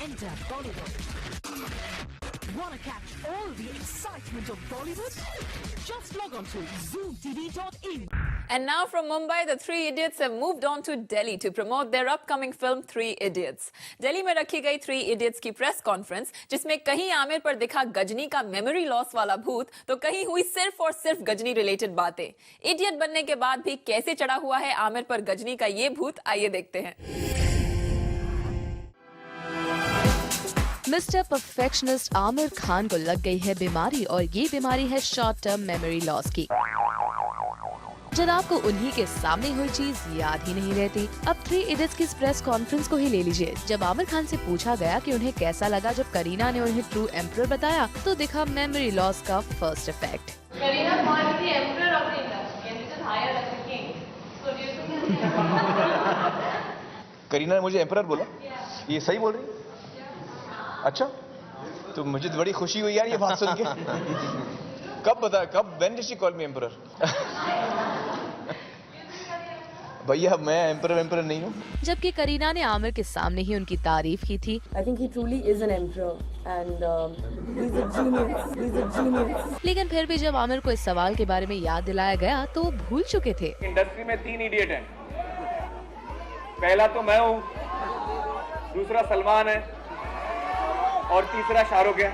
Enter Bollywood. Wanna catch all the excitement of Bollywood? Just log on to zoomtv.in. And now from Mumbai, the Three Idiots have moved on to Delhi to promote their upcoming film Three Idiots. Delhi में रखी गई Three Idiots की press conference, जिसमें कहीं आमिर पर दिखा गजनी का memory loss वाला भूत, तो कहीं हुई सिर्फ और सिर्फ गजनी रिलेटेड बातें। इडियट बनने के बाद भी कैसे चढ़ा हुआ है आमिर पर गजनी का ये भूत, आइए देखते हैं। मिस्टर परफेक्शनिस्ट आमिर खान को लग गई है बीमारी, और ये बीमारी है शॉर्ट टर्म मेमोरी लॉस की। जनाब को उन्हीं के सामने हुई चीज याद ही नहीं रहती। अब थ्री इडियट्स की प्रेस कॉन्फ्रेंस को ही ले लीजिए। जब आमिर खान से पूछा गया कि उन्हें कैसा लगा जब करीना ने उन्हें ट्रू एम्परर बताया, तो दिखा मेमोरी लॉस का फर्स्ट इफेक्ट। करीना ने मुझे एम्परर बोला? ये सही बोल रही? अच्छा, तो मुझे तो बड़ी खुशी हुई यार ये बात सुन के। कब बता, कब when did she call me emperor? भैया मैं एम्परर नहीं हूँ। जबकि करीना ने आमिर के सामने ही उनकी तारीफ की थी। I think he truly is an emperor and he's a genius. He's a genius. लेकिन फिर भी जब आमिर को इस सवाल के बारे में याद दिलाया गया तो वो भूल चुके थे। इंडस्ट्री में 3 इडियट हैं। पहला तो मैं हूँ, दूसरा सलमान है और तीसरा शाहरुख है।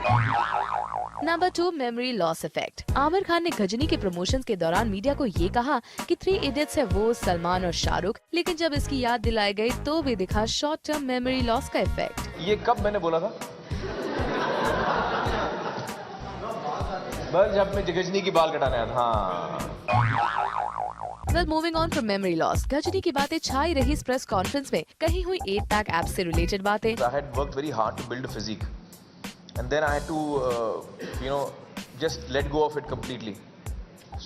Number 2, memory loss effect. Aamir Khan ने गजनी के प्रमोशंस के दौरान मीडिया को ये कहा कि थ्री इडियट्स है वो सलमान और शाहरुख, लेकिन जब इसकी याद दिलाई गई तो भी दिखा शॉर्ट टर्म मेमोरी लॉस का इफेक्ट। ये कब मैंने बोला था? बस जब मैं गजनी की बाल कटाने आया था। हाँ। Well, moving on from memory loss, Ghazni की बातें छाई रही इस प्रेस कॉन्फ्रेंस में। कहीं हुई 8 पैक ऐप से रिलेटेड बातें। I had worked very hard to build a physique, and then I had to, just let go of it completely.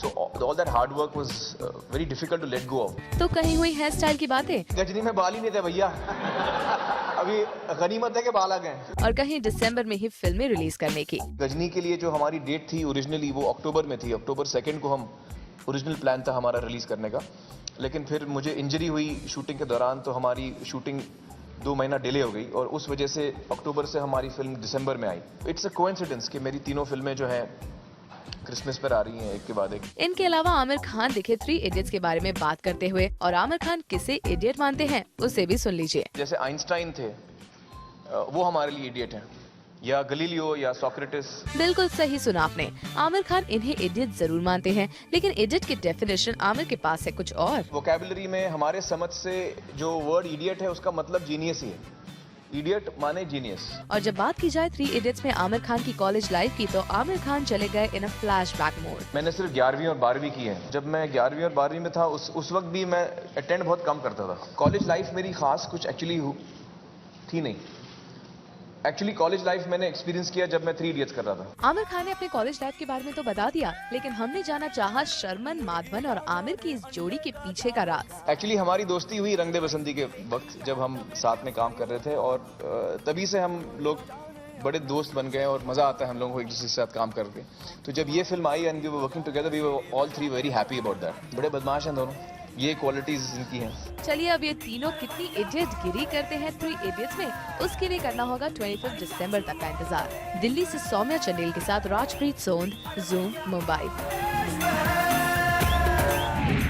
So all that hard work was very difficult to let go of. तो कहीं हुई hair style की बातें। गजनी में बाल ही नहीं थे भैया। अभी गनीमत है कि बाल आ गए। और कहीं दिसंबर में ही फिल्में रिलीज करने की। गजनी के लिए जो हमारी डेट थी ओरिजिनली, वो अक्टूबर में थी। अक्टूबर 2 को हम ओरिजिनल प्लान था हमारा रिलीज करने का, लेकिन फिर मुझे इंजरी हुई शूटिंग के दौरान, तो हमारी शूटिंग 2 महीना डिले हो गई और उस वजह से अक्टूबर से हमारी फिल्म दिसंबर में आई। इट्स अ कोइंसिडेंस कि मेरी तीनों फिल्में जो हैं क्रिसमस पर आ रही हैं एक के बाद एक। इनके अलावा आमिर खान दिखे थ्री इडियट्स के बारे में बात करते हुए, और आमिर खान किसे इडियट मानते हैं उसे भी सुन लीजिए। जैसे आइंस्टाइन थे, वो हमारे लिए इडियट हैं, या गलीलियो या सोक्रेटिस। बिल्कुल सही सुना आपने। आमिर खान इन्हें इडियट जरूर मानते हैं, लेकिन इडियट की डेफिनेशन आमिर के पास है कुछ और। वोकैबुलरी में हमारे समझ से जो वर्ड इडियट है उसका मतलब जीनियस ही है। इडियट माने जीनियस। और जब बात की जाए थ्री इडियट्स में आमिर खान की कॉलेज लाइफ की, तो आमिर खान चले गए इन अ फ्लैशबैक मोड। मैंने सिर्फ 11वीं और 12वीं की है। जब मैं 11वीं और 12वीं में था उस वक्त भी मैं अटेंड बहुत कम करता था। कॉलेज लाइफ मेरी खास कुछ एक्चुअली थी नहीं। एक्चुअली कॉलेज लाइफ मैंने एक्सपीरियंस किया जब मैं 3 इडियट्स कर रहा था। आमिर खान ने अपने कॉलेज लाइफ के बारे में तो बता दिया, लेकिन हमने जाना चाहा शर्मन, माधवन और आमिर की इस जोड़ी के पीछे का राज। एक्चुअली हमारी दोस्ती हुई रंग दे बसंती के वक्त, जब हम साथ में काम कर रहे थे, और तभी से हम लोग बड़े दोस्त बन गए और मजा आता है हम लोगों को एक दूसरे के साथ काम करके। तो जब ये फिल्म आई and we were working together, we were all 3 very happy about that. बड़े बदमाश हैं दोनों, ये क्वालिटीज इनकी हैं। चलिए अब ये तीनों कितनी इडियट गिरी करते हैं थ्री इडियट्स में, उसके लिए करना होगा 25 दिसंबर तक का इंतजार। दिल्ली से सौम्या चंदेल के साथ राजप्रीत सोंद, ज़ूम मुंबई।